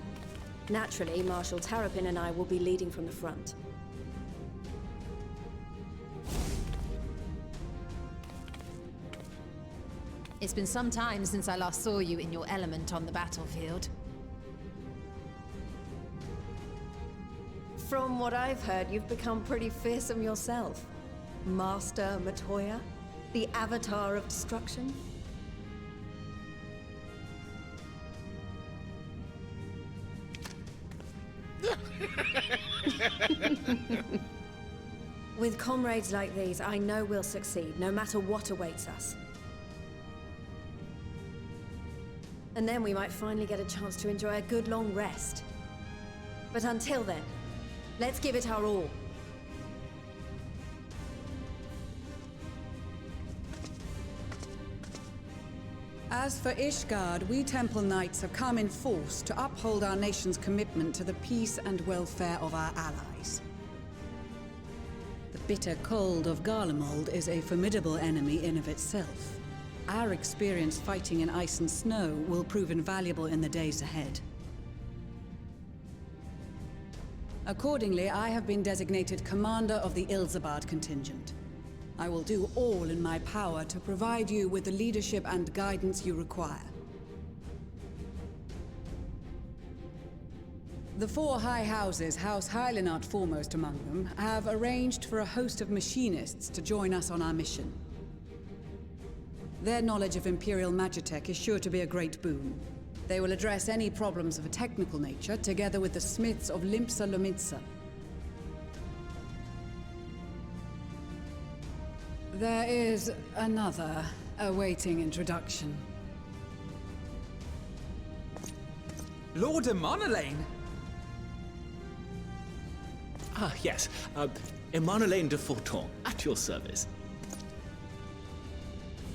Naturally, Marshal Tarapin and I will be leading from the front. It's been some time since I last saw you in your element on the battlefield. From what I've heard, you've become pretty fearsome yourself. Master Matoya, the Avatar of Destruction. With comrades like these, I know we'll succeed, no matter what awaits us. And then we might finally get a chance to enjoy a good long rest. But until then, let's give it our all. As for Ishgard, we Temple Knights have come in force to uphold our nation's commitment to the peace and welfare of our allies. The bitter cold of Garlemald is a formidable enemy in of itself. Our experience fighting in ice and snow will prove invaluable in the days ahead. Accordingly, I have been designated commander of the Ilzabard contingent. I will do all in my power to provide you with the leadership and guidance you require. The four high houses, House Hylinart foremost among them, have arranged for a host of machinists to join us on our mission. Their knowledge of Imperial Magitech is sure to be a great boon. They will address any problems of a technical nature, together with the smiths of Limpsa Lomitsa. There is another awaiting introduction. Lord Emanolain! Ah, yes. Emanolain de Forton, at your service.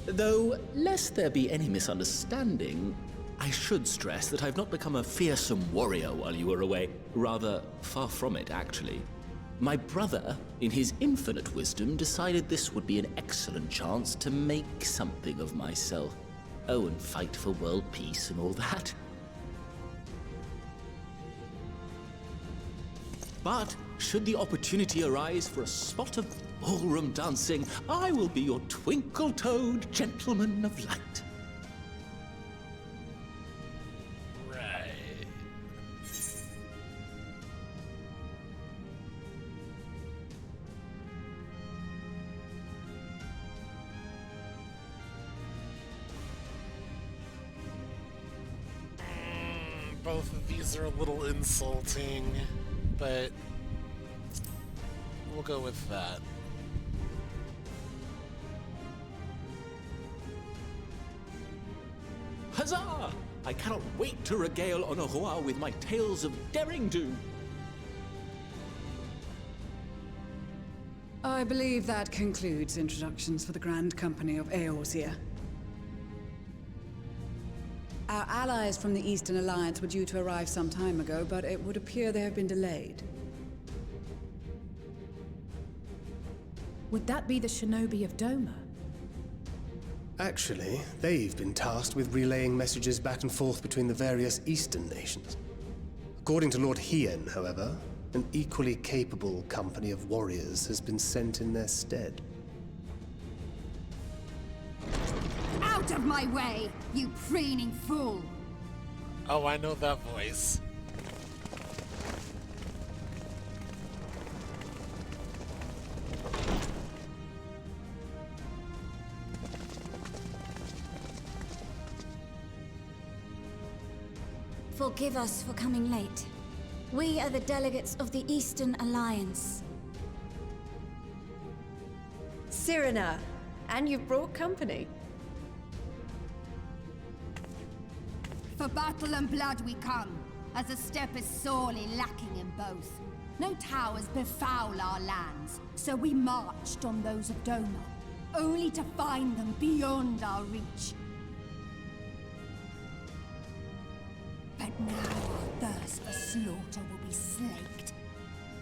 Though, lest there be any misunderstanding, I should stress that I've not become a fearsome warrior while you were away. Rather, far from it, actually. My brother, in his infinite wisdom, decided this would be an excellent chance to make something of myself. Oh, and fight for world peace and all that. But, should the opportunity arise for a spot of ballroom dancing, I will be your twinkle-toed gentleman of light. Right. Both of these are a little insulting, but we'll go with that. Huzzah! I cannot wait to regale Honoroa with my tales of daring-do. I believe that concludes introductions for the Grand Company of Eorzea. Our allies from the Eastern Alliance were due to arrive some time ago, but it would appear they have been delayed. Would that be the shinobi of Doma? Actually, they've been tasked with relaying messages back and forth between the various Eastern nations. According to Lord Hien, however, an equally capable company of warriors has been sent in their stead. Out of my way, you preening fool! Oh, I know that voice. Forgive us for coming late. We are the delegates of the Eastern Alliance. Cyrena, and you've brought company. For battle and blood we come, as a step is sorely lacking in both. No towers befoul our lands, so we marched on those of Doma, only to find them beyond our reach. But now our thirst for slaughter will be slaked.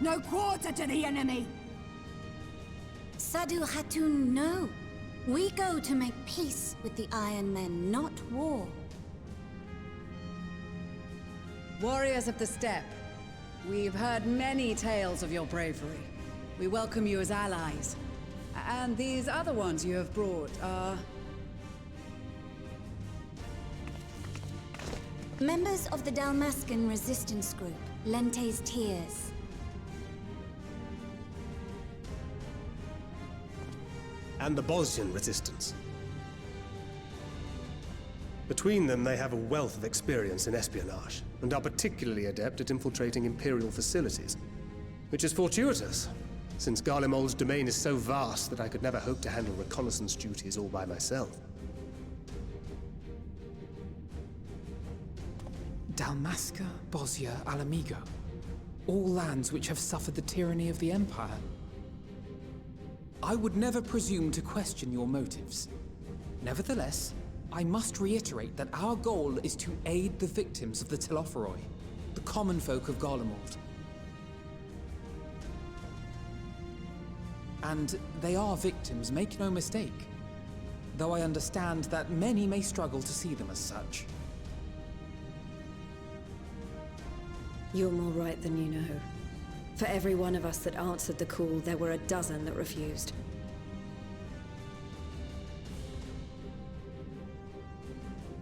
No quarter to the enemy! Sadu Hatun, no. We go to make peace with the Iron Men, not war. Warriors of the Steppe, we've heard many tales of your bravery. We welcome you as allies. And these other ones you have brought are... Members of the Dalmascan resistance group, Lente's Tears. And the Bosnian resistance. Between them, they have a wealth of experience in espionage, and are particularly adept at infiltrating Imperial facilities. Which is fortuitous, since Garlemald's domain is so vast that I could never hope to handle reconnaissance duties all by myself. Dalmasca, Bosnia, Alamigo. All lands which have suffered the tyranny of the Empire. I would never presume to question your motives. Nevertheless, I must reiterate that our goal is to aid the victims of the Telophoroi, the common folk of Garlemald. And they are victims, make no mistake. Though I understand that many may struggle to see them as such. You're more right than you know. For every one of us that answered the call, there were a dozen that refused.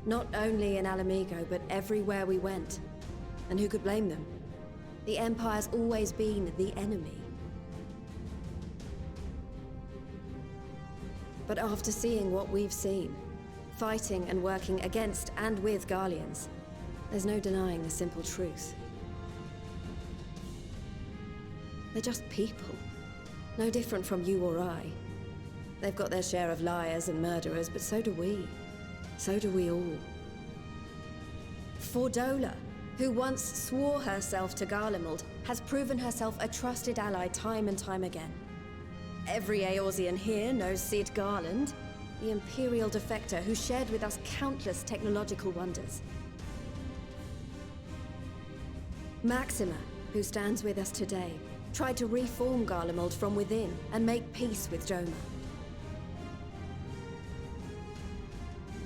Not only in Alamigo, but everywhere we went. And who could blame them? The Empire's always been the enemy. But after seeing what we've seen, fighting and working against and with Garleans, there's no denying the simple truth. They're just people. No different from you or I. They've got their share of liars and murderers, but so do we. So do we all. Fordola, who once swore herself to Garlemald, has proven herself a trusted ally time and time again. Every Eorzean here knows Cid Garland, the Imperial defector who shared with us countless technological wonders. Maxima, who stands with us today, tried to reform Garlemald from within and make peace with Joma.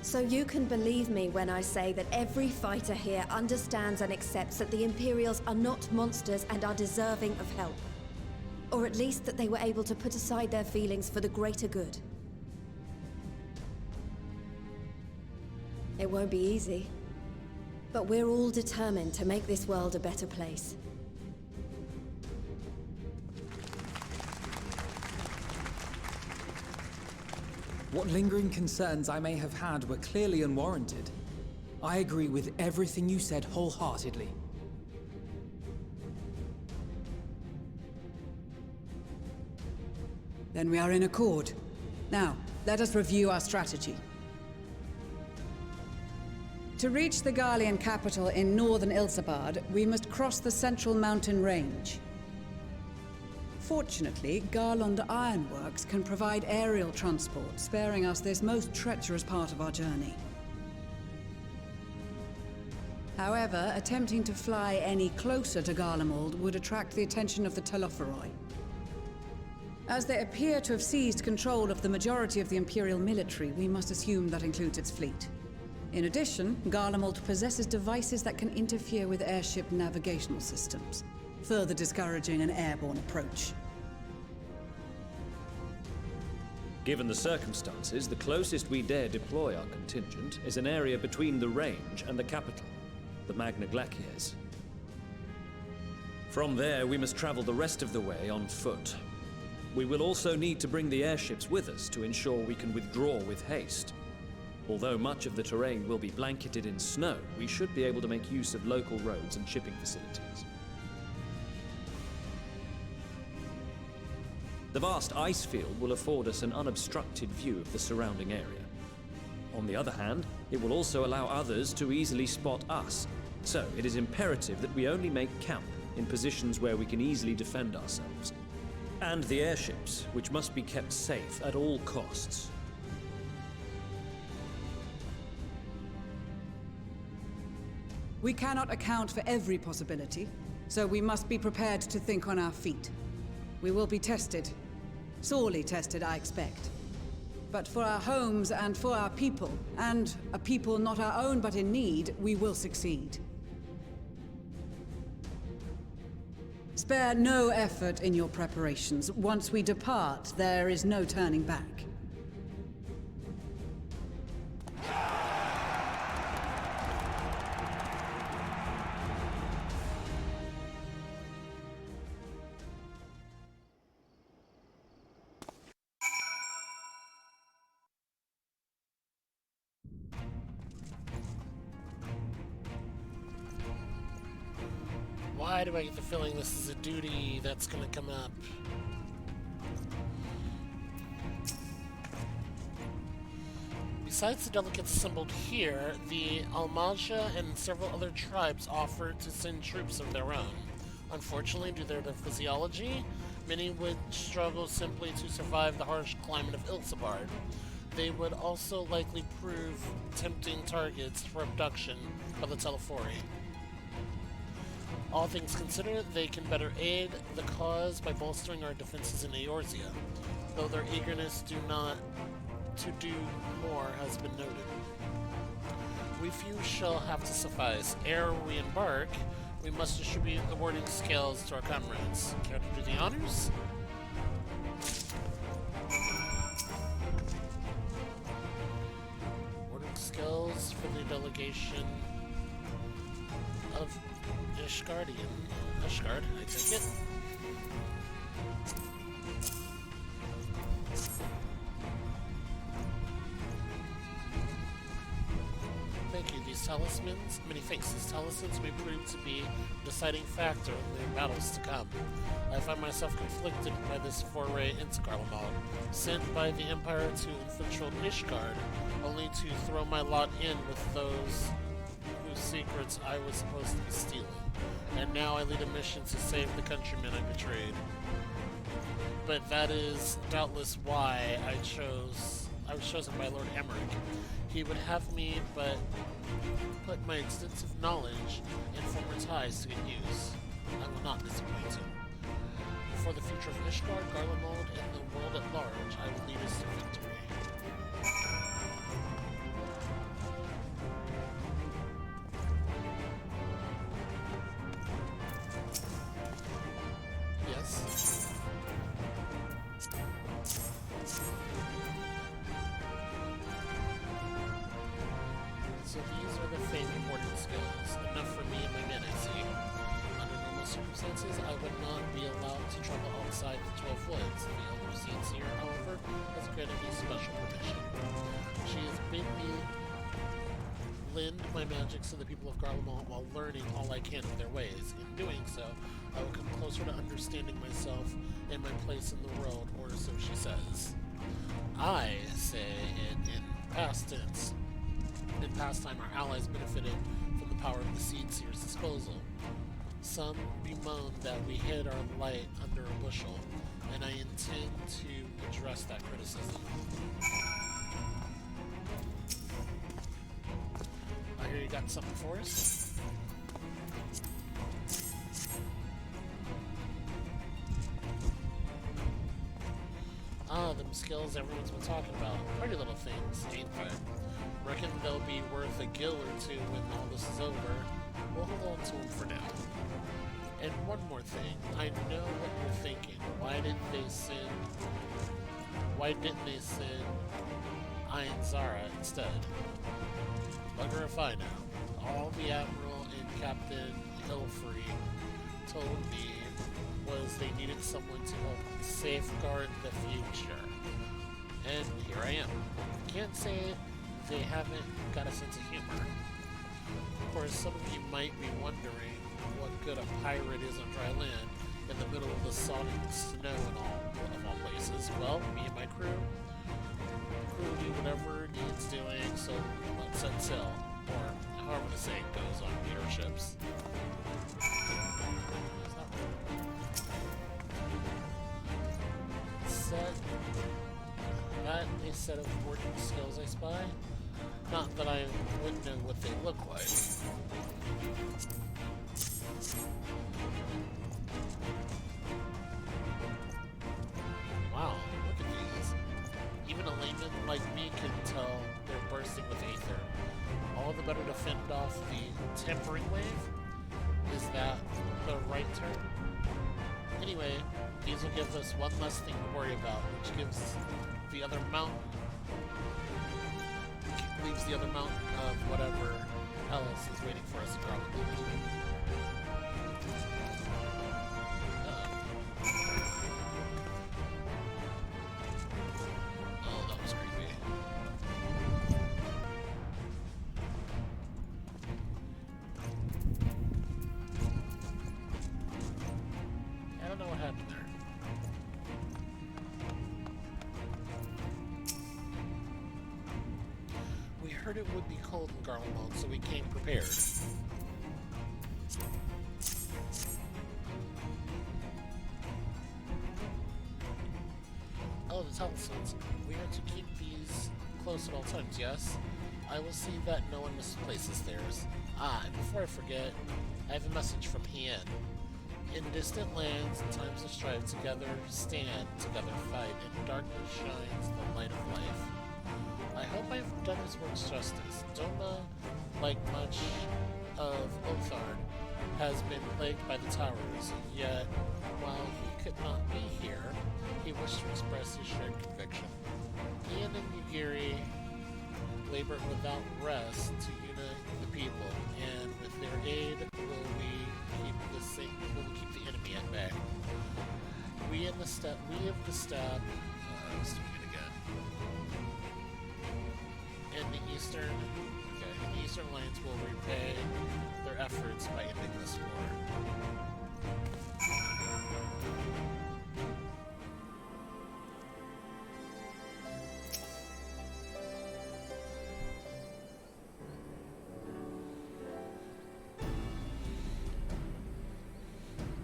So you can believe me when I say that every fighter here understands and accepts that the Imperials are not monsters and are deserving of help. Or at least that they were able to put aside their feelings for the greater good. It won't be easy, but we're all determined to make this world a better place. What lingering concerns I may have had were clearly unwarranted. I agree with everything you said wholeheartedly. Then we are in accord. Now, let us review our strategy. To reach the Garlean capital in northern Ilsabard, we must cross the central mountain range. Fortunately, Garland Ironworks can provide aerial transport, sparing us this most treacherous part of our journey. However, attempting to fly any closer to Garlemald would attract the attention of the Telophoroi. As they appear to have seized control of the majority of the Imperial military, we must assume that includes its fleet. In addition, Garlemald possesses devices that can interfere with airship navigational systems, further discouraging an airborne approach. Given the circumstances, the closest we dare deploy our contingent is an area between the range and the capital, the Magna Glaciers. From there, we must travel the rest of the way on foot. We will also need to bring the airships with us to ensure we can withdraw with haste. Although much of the terrain will be blanketed in snow, we should be able to make use of local roads and shipping facilities. The vast ice field will afford us an unobstructed view of the surrounding area. On the other hand, it will also allow others to easily spot us, so it is imperative that we only make camp in positions where we can easily defend ourselves. And the airships, which must be kept safe at all costs. We cannot account for every possibility, so we must be prepared to think on our feet. We will be tested. Sorely tested, I expect. But for our homes and for our people, and a people not our own but in need, we will succeed. Spare no effort in your preparations. Once we depart, there is no turning back. Why do I get the feeling this is a duty that's going to come up? Besides the delegates assembled here, the Almaja and several other tribes offered to send troops of their own. Unfortunately, due to their physiology, many would struggle simply to survive the harsh climate of Ilsabard. They would also likely prove tempting targets for abduction by the Telophoroi. All things considered, they can better aid the cause by bolstering our defenses in Eorzea, though their eagerness to do more has been noted. We few shall have to suffice. Ere we embark, we must distribute the warding scales to our comrades. Care to do the honors? Warding scales for the delegation of Ishgardian. Ishgard, I take it. Thank you. These talismans, many thanks. These talismans may prove to be a deciding factor in the battles to come. I find myself conflicted by this foray into Garlemald, sent by the Empire to infiltrate Ishgard, only to throw my lot in with those whose secrets I was supposed to be stealing. And now I lead a mission to save the countrymen I betrayed. But that is doubtless why I was chosen by Lord Emmerich. He would have me but put my extensive knowledge and former ties to good use. I will not disappoint him. For the future of Ishgard, Garlemald, and the world at large, I will lead us to victory. Yes. So these are the famed important skills. Enough for me and my men, I see. Under normal circumstances, I would not be allowed to travel outside the 12 Woods. The elder Seer, however, has granted me special permission. She has bid me lend my magics to the people of Garlemald while learning all I can of their ways. In doing so, I will come closer to understanding myself and my place in the world, or so she says. I say it in past tense. In past time, our allies benefited from the power of the Seer's disposal. Some bemoan that we hid our light under a bushel, and I intend to address that criticism. I hear you got something for us? Ah, them skills everyone's been talking about. Pretty little things, ain't they? Reckon they'll be worth a gil or two when all this is over. We'll hold on to them for now. And one more thing. I know what you're thinking. Why didn't they send Ian Zara instead? Bugger if I know. All the Admiral and Captain Hilfrey told me was they needed someone to help safeguard the future. And here I am. Can't say they haven't got a sense of humor. Of course, some of you might be wondering what good a pirate is on dry land in the middle of the sodden snow and of all places. Well, me and my crew do whatever it needs doing, so let's set sail. Or however the saying goes on meteor ships. That a set of important skills I spy? Not that I wouldn't know what they look like. Wow, look at these. Even a layman like me can tell they're bursting with aether. All the better to fend off the tempering wave? Is that the right term? Anyway, these will give us one less thing to worry about, which gives the other mountain leaves the other mountain of whatever else is waiting for us to probably do. Oh, that was creepy. I don't know what happened there. We heard it would be cold in Garlemald, so we came prepared. Oh, the talismans. We are to keep these close at all times, yes? I will see that no one misplaces theirs. Ah, and before I forget, I have a message from Hien. In distant lands and times of strife, together stand, together fight, and darkness shines the light of life. I hope I've done his works justice. Doma, like much of Lothard, has been plagued by the towers, yet while he could not be here, he wished to express his shared conviction. Ian and Yugiri labor without rest to unite the people, and with their aid will we keep the enemy at bay. We of the steppe, let's do it again. In the Eastern Alliance will repay their efforts by ending this war.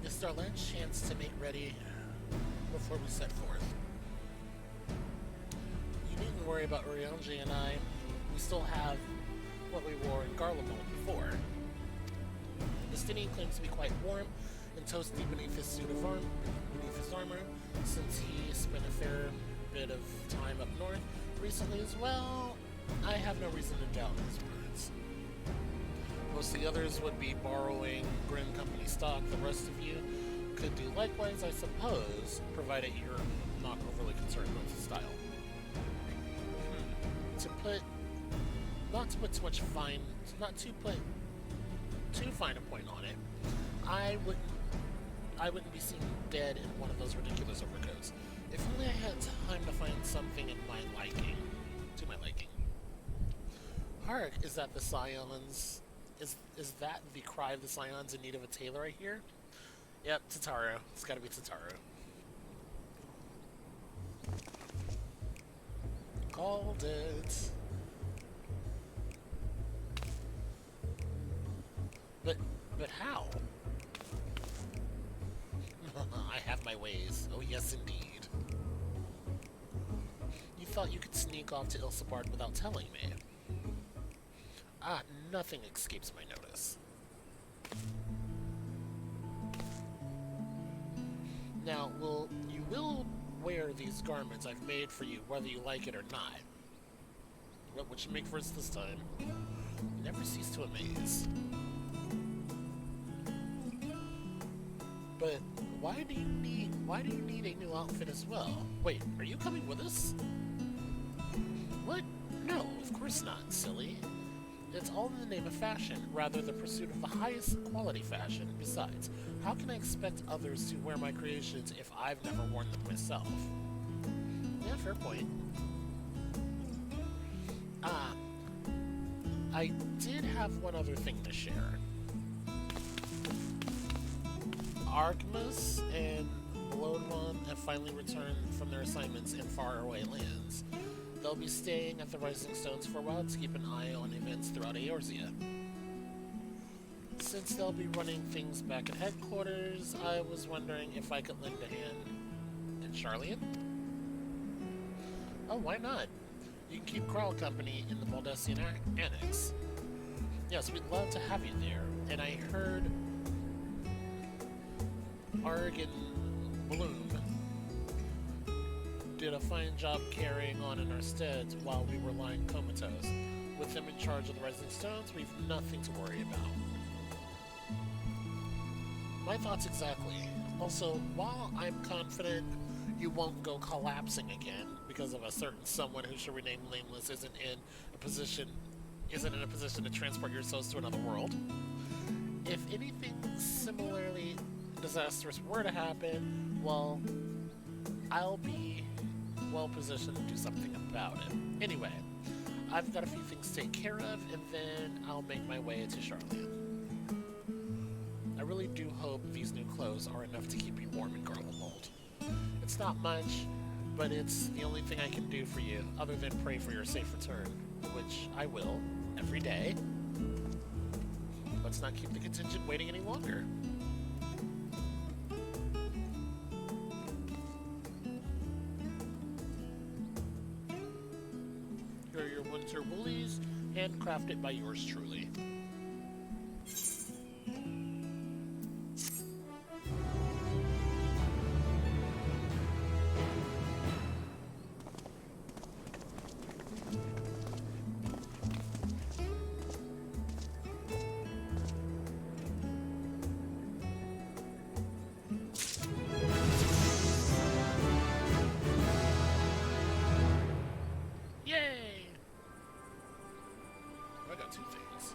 This is our last chance to make ready before we set forth. You needn't worry about Urianji and I. We still have what we wore in Garlemald before. The Stinian claims to be quite warm and toasty beneath his armor, since he spent a fair bit of time up north recently as well. I have no reason to doubt his words. Most of the others would be borrowing Grim Company stock. The rest of you could do likewise, I suppose, provided you're not overly concerned with the style. Not to put too fine a point on it, I wouldn't be seen dead in one of those ridiculous overcoats. If only I had time to find something to my liking. Hark, is that the Scions? Is that the cry of the Scions in need of a tailor, I hear? Yep, Tataru. It's gotta be Tataru. Called it. But how? I have my ways. Oh yes, indeed. You thought you could sneak off to Ilsabard without telling me. Nothing escapes my notice. Now, you will wear these garments I've made for you, whether you like it or not. What you make for us this time? You never cease to amaze. But why do you need a new outfit as well? Wait, are you coming with us? What? No, of course not, silly. It's all in the name of fashion, rather the pursuit of the highest quality fashion. Besides, how can I expect others to wear my creations if I've never worn them myself? Yeah, fair point. I did have one other thing to share. Argmus and Bloodwan have finally returned from their assignments in faraway lands. They'll be staying at the Rising Stones for a while to keep an eye on events throughout Eorzea. Since they'll be running things back at headquarters, I was wondering if I could lend a hand in Charlian? Oh, why not? You can keep Kral company in the Baldessian Annex. Yes, we'd love to have you there. And I heard Arg and Bloom did a fine job carrying on in our stead while we were lying comatose. With them in charge of the Rising Stones, we've nothing to worry about. My thoughts exactly. Also, while I'm confident you won't go collapsing again because of a certain someone who should remain nameless isn't in a position to transport yourselves to another world, if anything similarly disastrous were to happen, well, I'll be well positioned to do something about it. Anyway, I've got a few things to take care of, and then I'll make my way to Charlotte. I really do hope these new clothes are enough to keep you warm in Garlemald. It's not much, but it's the only thing I can do for you, other than pray for your safe return, which I will, every day. Let's not keep the contingent waiting any longer. Here are your winter woolies, handcrafted by yours truly. I got two things.